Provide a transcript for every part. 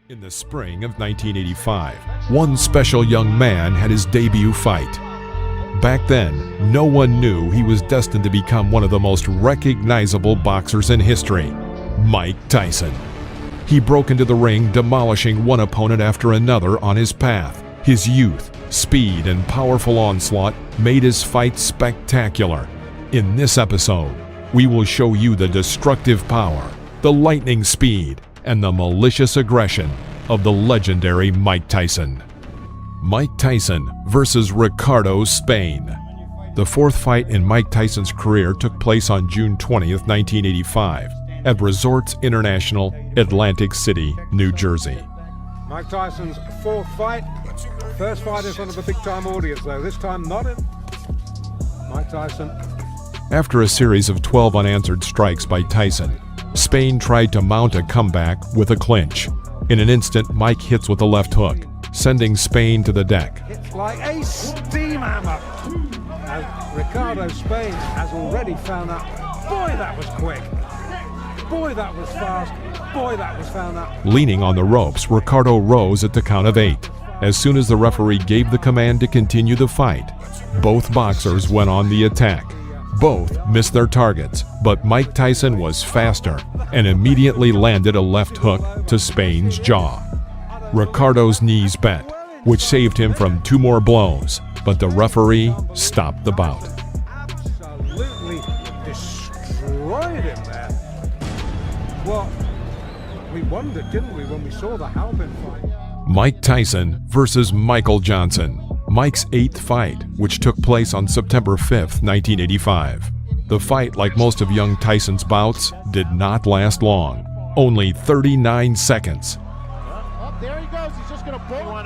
In the spring of 1985, one special young man had his debut fight. Back then, no one knew he was destined to become one of the most recognizable boxers in history, Mike Tyson. He broke into the ring, demolishing one opponent after another on his path. His youth, speed, and powerful onslaught made his fight spectacular. In this episode, we will show you the destructive power, the lightning speed, and the malicious aggression of the legendary Mike Tyson. Mike Tyson versus Ricardo Spain. The fourth fight in Mike Tyson's career took place on June 20th, 1985, at Resorts International, Atlantic City, New Jersey. Mike Tyson's fourth fight. First fight in front of a big-time audience, though. This time not in. Mike Tyson. After a series of 12 unanswered strikes by Tyson, Spain tried to mount a comeback with a clinch. In an instant, Mike hits with a left hook, sending Spain to the deck. It's like a steam hammer. As Ricardo Spain has already found out. Boy, that was quick. Boy, that was fast. Boy, that was found out. Leaning on the ropes, Ricardo rose at the count of 8. As soon as the referee gave the command to continue the fight, both boxers went on the attack. Both missed their targets, but Mike Tyson was faster and immediately landed a left hook to Spain's jaw. Ricardo's knees bent, which saved him from 2 more blows, but the referee stopped the bout. Absolutely destroyed him there. Well, we wondered, didn't we, when we saw the Halpin fight? Mike Tyson versus Michael Johnson. Mike's 8th fight, which took place on September 5th, 1985. The fight, like most of young Tyson's bouts, did not last long. Only 39 seconds. There he goes. He's just going to pull.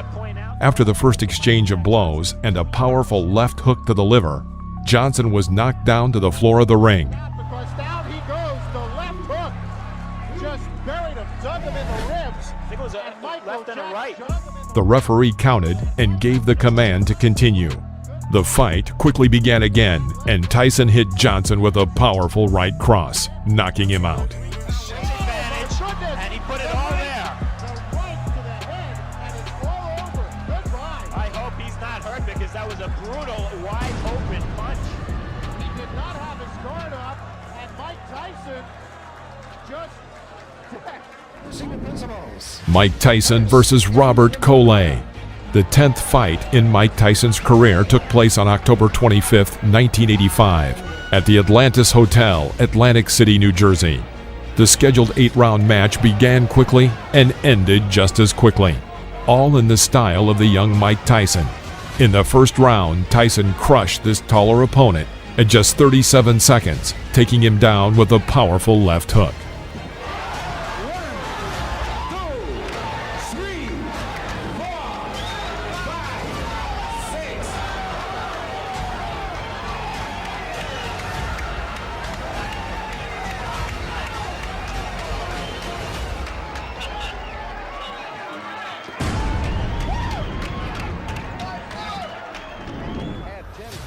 After the first exchange of blows and a powerful left hook to the liver, Johnson was knocked down to the floor of the ring. Because down he goes. The left hook just buried him, dug him in the ribs. I think it was a left and a right. The referee counted and gave the command to continue. The fight quickly began again, and Tyson hit Johnson with a powerful right cross, knocking him out. And he put it all there. The right to the head, and it's all over. Goodbye. I hope he's not hurt because that was a brutal, wide-open punch. He did not have his guard up, and Mike Tyson just... Mike Tyson versus Robert Coley. The 10th fight in Mike Tyson's career took place on October 25th, 1985, at the Atlantis Hotel, Atlantic City, New Jersey. The scheduled 8-round match began quickly and ended just as quickly, all in the style of the young Mike Tyson. In the first round, Tyson crushed this taller opponent at just 37 seconds, taking him down with a powerful left hook.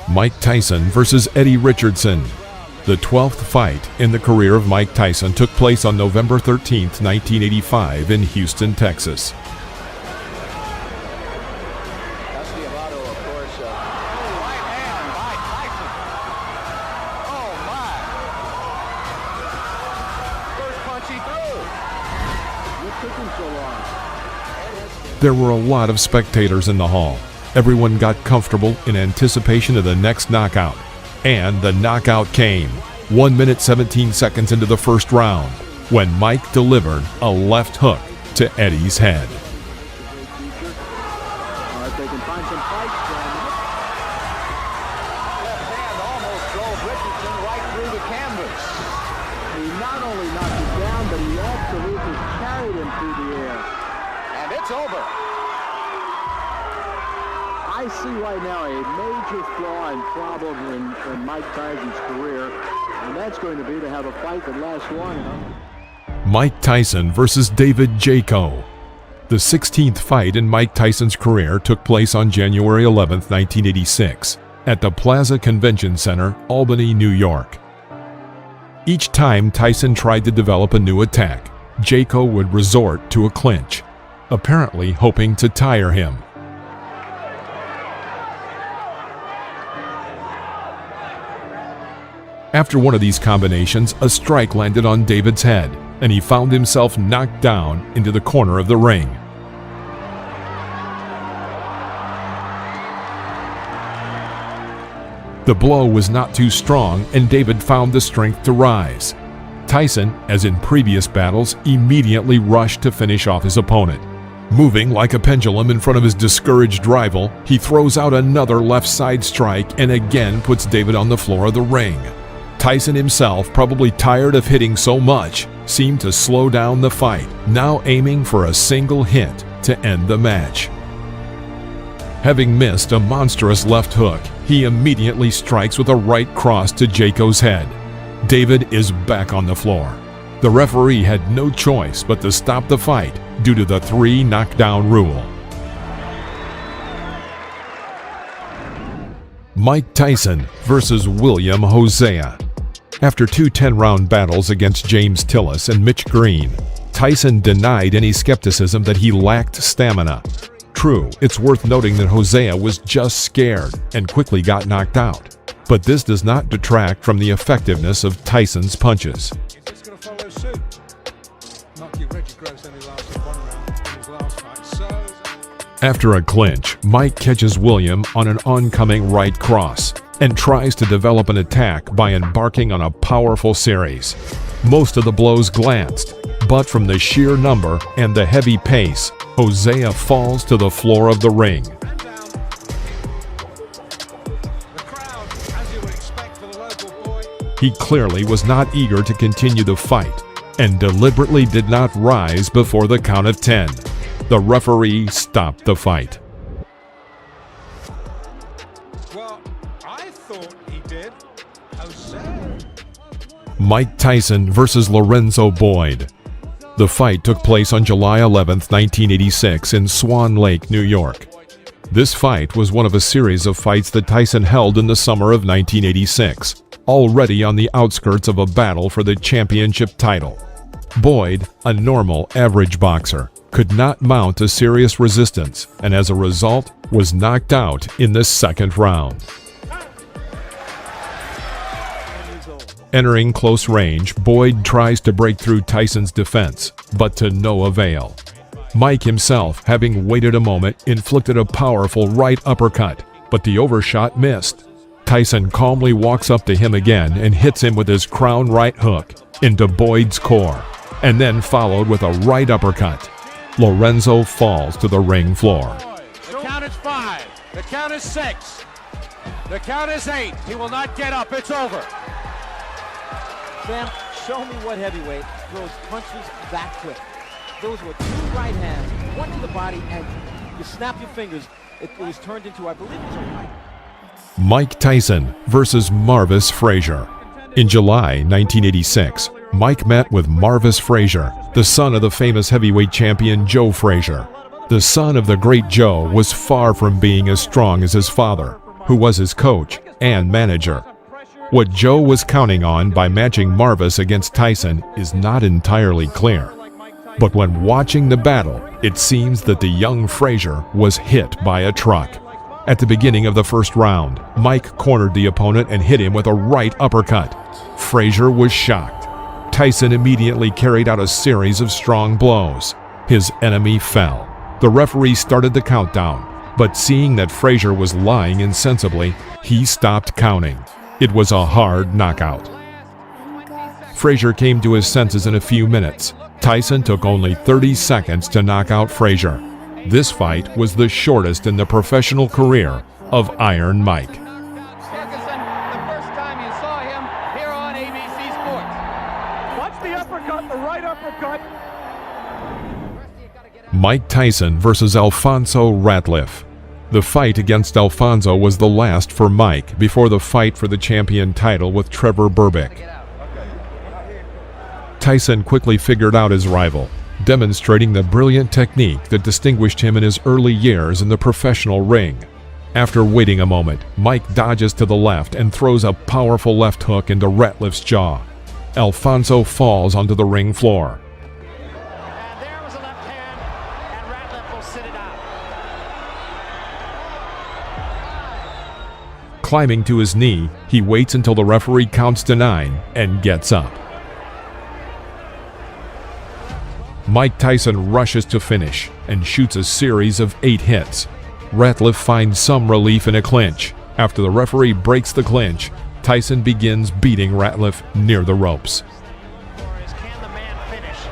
Mike Tyson versus Eddie Richardson. The 12th fight in the career of Mike Tyson took place on November 13th, 1985 in Houston, Texas. There were a lot of spectators in the hall. Everyone got comfortable in anticipation of the next knockout. And the knockout came, 1 minute 17 seconds into the first round, when Mike delivered a left hook to Eddie's head. They can find some fights from left hand almost drove Richardson right through the canvas. He not only knocked him down, but he absolutely carried him through the air. And it's over. I see right now a major flaw and problem in Mike Tyson's career, and that's going to be to have a fight that lasts long enough. Mike Tyson versus David Jaco. The 16th fight in Mike Tyson's career took place on January 11, 1986, at the Plaza Convention Center, Albany, New York. Each time Tyson tried to develop a new attack, Jaco would resort to a clinch. apparently hoping to tire him. After one of these combinations, a strike landed on David's head, and he found himself knocked down into the corner of the ring. The blow was not too strong, and David found the strength to rise. Tyson, as in previous battles, immediately rushed to finish off his opponent. Moving like a pendulum in front of his discouraged rival, he throws out another left side strike and again puts David on the floor of the ring. Tyson himself, probably tired of hitting so much, seemed to slow down the fight, now aiming for a single hit to end the match. Having missed a monstrous left hook, he immediately strikes with a right cross to Jaco's head. David is back on the floor. The referee had no choice but to stop the fight due to the 3 knockdown rule. Mike Tyson versus William Hosea. After 2 10-round battles against James Tillis and Mitch Green, Tyson denied any skepticism that he lacked stamina. True, it's worth noting that Hosea was just scared and quickly got knocked out, but this does not detract from the effectiveness of Tyson's punches. He's just going to follow suit. Not give Reggie Gross only lasted 1 round in his last fight, so... After a clinch, Mike catches William on an oncoming right cross and tries to develop an attack by embarking on a powerful series. Most of the blows glanced, but from the sheer number and the heavy pace, Hosea falls to the floor of the ring. The crowd, as you would expect for the local boy. He clearly was not eager to continue the fight and deliberately did not rise before the count of 10. The referee stopped the fight. Well, I thought he did. Hosea. Mike Tyson versus Lorenzo Boyd. The fight took place on July 11, 1986 in Swan Lake, New York. This fight was one of a series of fights that Tyson held in the summer of 1986, already on the outskirts of a battle for the championship title. Boyd, a normal, average boxer, could not mount a serious resistance and as a result was knocked out in the second round. Entering close range, Boyd tries to break through Tyson's defense, but to no avail. Mike himself, having waited a moment, inflicted a powerful right uppercut, but the overshot missed. Tyson calmly walks up to him again and hits him with his crown right hook into Boyd's core, and then followed with a right uppercut. Lorenzo falls to the ring floor. The count is 5. The count is 6. The count is 8. He will not get up. It's over. Sam, show me what heavyweight throws punches that quick. Those were 2 right hands, 1 to the body, and you snap your fingers. It was turned into, I believe it was a right. Mike Tyson versus Marvis Frazier. In July 1986, Mike met with Marvis Frazier, the son of the famous heavyweight champion Joe Frazier. The son of the great Joe was far from being as strong as his father, who was his coach and manager. What Joe was counting on by matching Marvis against Tyson is not entirely clear. But when watching the battle, it seems that the young Frazier was hit by a truck. At the beginning of the first round, Mike cornered the opponent and hit him with a right uppercut. Frazier was shocked. Tyson immediately carried out a series of strong blows. His enemy fell. The referee started the countdown, but seeing that Frazier was lying insensibly, he stopped counting. It was a hard knockout. Frazier came to his senses in a few minutes. Tyson took only 30 seconds to knock out Frazier. This fight was the shortest in the professional career of Iron Mike. Ferguson, the first time you saw him here on ABC Sports. Watch the uppercut, the right uppercut. Mike Tyson versus Alfonso Ratliff. The fight against Alfonso was the last for Mike before the fight for the champion title with Trevor Berbick. Tyson quickly figured out his rival, demonstrating the brilliant technique that distinguished him in his early years in the professional ring. After waiting a moment, Mike dodges to the left and throws a powerful left hook into Ratliff's jaw. Alfonso falls onto the ring floor. And there was a left hand, and Climbing to his knee, he waits until the referee counts to 9 and gets up. Mike Tyson rushes to finish and shoots a series of 8 hits. Ratliff finds some relief in a clinch. After the referee breaks the clinch, Tyson begins beating Ratliff near the ropes. Can the man finish?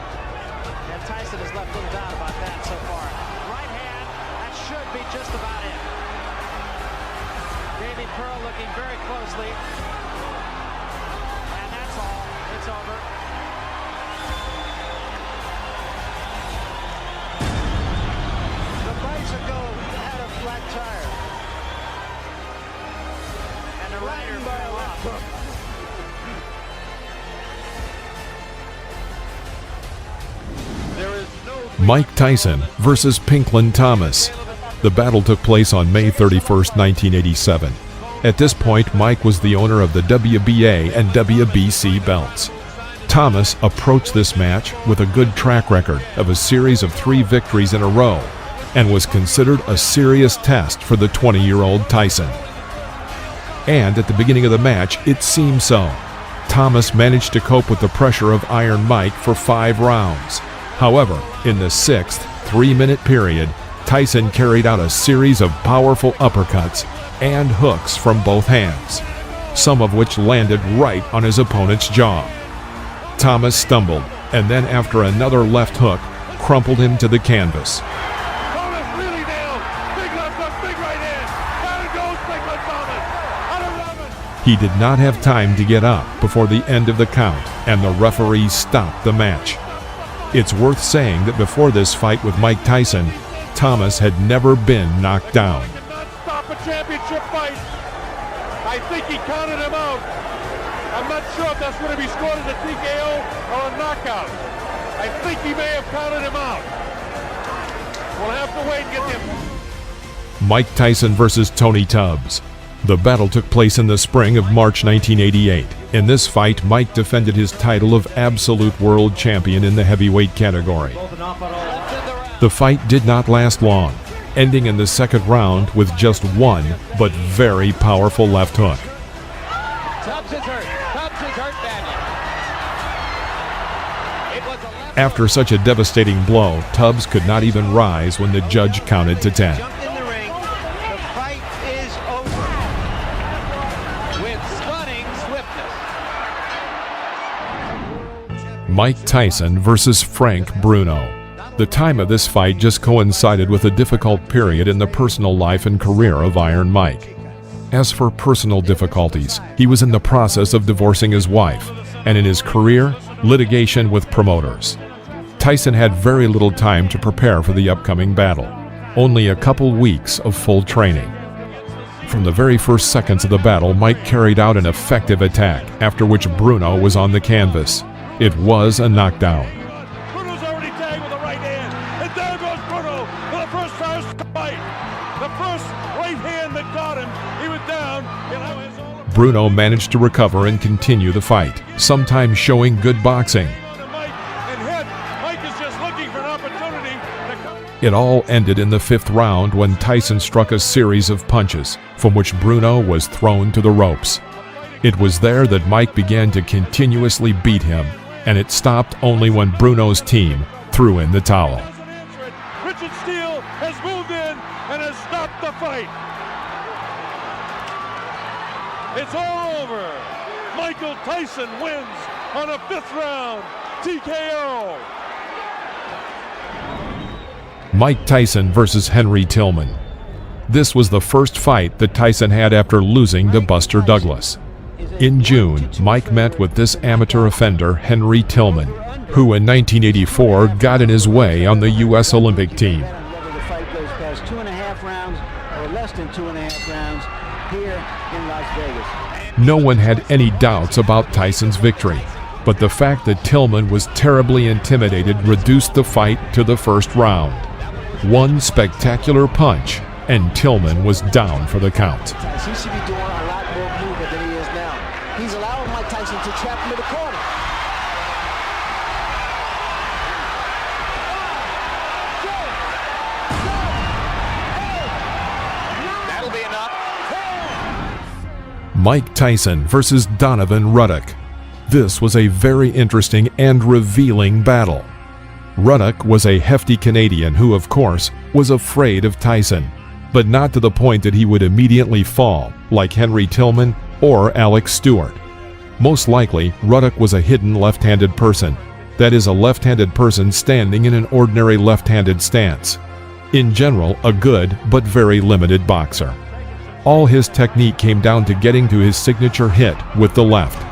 And Tyson has left little doubt about that so far. Right hand, that should be just about it. Davey Pearl looking very closely. And that's all. It's over. The bicycle had a flat tire. And the rider fell off. Mike Tyson versus Pinklin Thomas. The battle took place on May 31, 1987. At this point, Mike was the owner of the WBA and WBC belts. Thomas approached this match with a good track record of a series of 3 victories in a row and was considered a serious test for the 20-year-old Tyson. And at the beginning of the match, it seemed so. Thomas managed to cope with the pressure of Iron Mike for 5 rounds. However, in the 6th 3-minute period, Tyson carried out a series of powerful uppercuts and hooks from both hands, some of which landed right on his opponent's jaw. Thomas stumbled, and then after another left hook, crumpled him to the canvas. Thomas really nailed. Big left hook, big right hand. Down goes Pinklin Thomas. Out of 11. He did not have time to get up before the end of the count, and the referee stopped the match. It's worth saying that before this fight with Mike Tyson, Thomas had never been knocked down. He did not stop a championship fight. I think he counted him out. I'm not sure if that's going to be scored as a TKO or a knockout. I think he may have counted him out. We'll have to wait and get him. Mike Tyson versus Tony Tubbs. The battle took place in the spring of March 1988. In this fight, Mike defended his title of absolute world champion in the heavyweight category. The fight did not last long, ending in the 2nd round with just one but very powerful left hook. Tubbs is hurt. Tubbs is hurt badly. It was a left After such a devastating blow, Tubbs could not even rise when the judge counted to 10. Jumped in the ring. The fight is over. with stunning swiftness. Mike Tyson versus Frank Bruno. The time of this fight just coincided with a difficult period in the personal life and career of Iron Mike. As for personal difficulties, he was in the process of divorcing his wife, and in his career, litigation with promoters. Tyson had very little time to prepare for the upcoming battle, only a couple weeks of full training. From the very first seconds of the battle, Mike carried out an effective attack, after which Bruno was on the canvas. It was a knockdown. Bruno's already tagged with the right hand. And there goes Bruno for the first fight. The first right hand that got him. He was down. Bruno managed to recover and continue the fight, sometimes showing good boxing. Mike is just looking for an opportunity to come. It all ended in the 5th round when Tyson struck a series of punches, from which Bruno was thrown to the ropes. It was there that Mike began to continuously beat him, and it stopped only when Bruno's team threw in the towel. Richard Steele has moved in and has stopped the fight. It's all over. Michael Tyson wins on a 5th round TKO. Mike Tyson versus Henry Tillman. This was the first fight that Tyson had after losing to Buster Douglas. In June, Mike met with this amateur offender, Henry Tillman, who in 1984 got in his way on the U.S. Olympic team. Whether the fight goes past 2.5 rounds or less than 2.5 rounds here in Las Vegas. No one had any doubts about Tyson's victory, but the fact that Tillman was terribly intimidated reduced the fight to the 1st round. One spectacular punch, and Tillman was down for the count. He should be doing a lot more movement than he is now. He's allowing Mike Tyson to trap him in the corner. That'll be enough. Mike Tyson versus Donovan Ruddock. This was a very interesting and revealing battle. Ruddock was a hefty Canadian who, of course, was afraid of Tyson, but not to the point that he would immediately fall, like Henry Tillman or Alex Stewart. Most likely, Ruddock was a hidden left-handed person. That is, a left-handed person standing in an ordinary left-handed stance. In general, a good but very limited boxer. All his technique came down to getting to his signature hit with the left,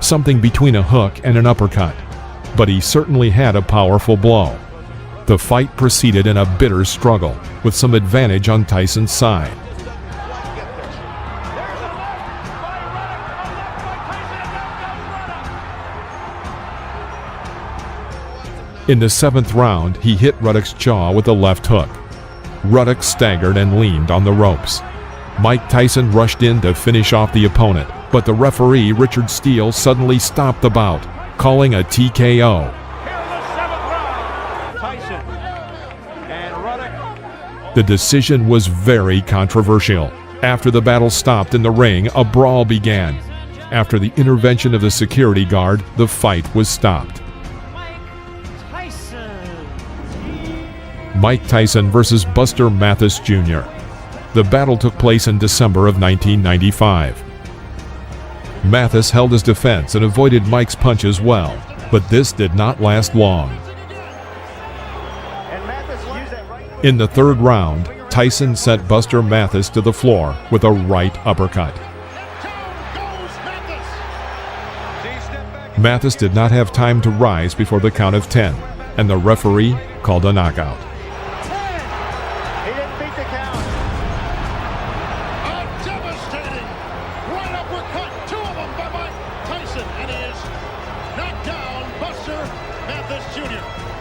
something between a hook and an uppercut. But he certainly had a powerful blow. The fight proceeded in a bitter struggle, with some advantage on Tyson's side. In the 7th round, he hit Ruddock's jaw with a left hook. Ruddock staggered and leaned on the ropes. Mike Tyson rushed in to finish off the opponent, but the referee, Richard Steele, suddenly stopped the bout, calling a TKO. The decision was very controversial. After the battle stopped in the ring, a brawl began. After the intervention of the security guard, the fight was stopped. Mike Tyson versus Buster Mathis Jr. The battle took place in December of 1995. Mathis held his defense and avoided Mike's punches well, but this did not last long. In the 3rd round, Tyson sent Buster Mathis to the floor with a right uppercut. Mathis did not have time to rise before the count of 10, and the referee called a knockout. And he is knocked down Buster Mathis Jr.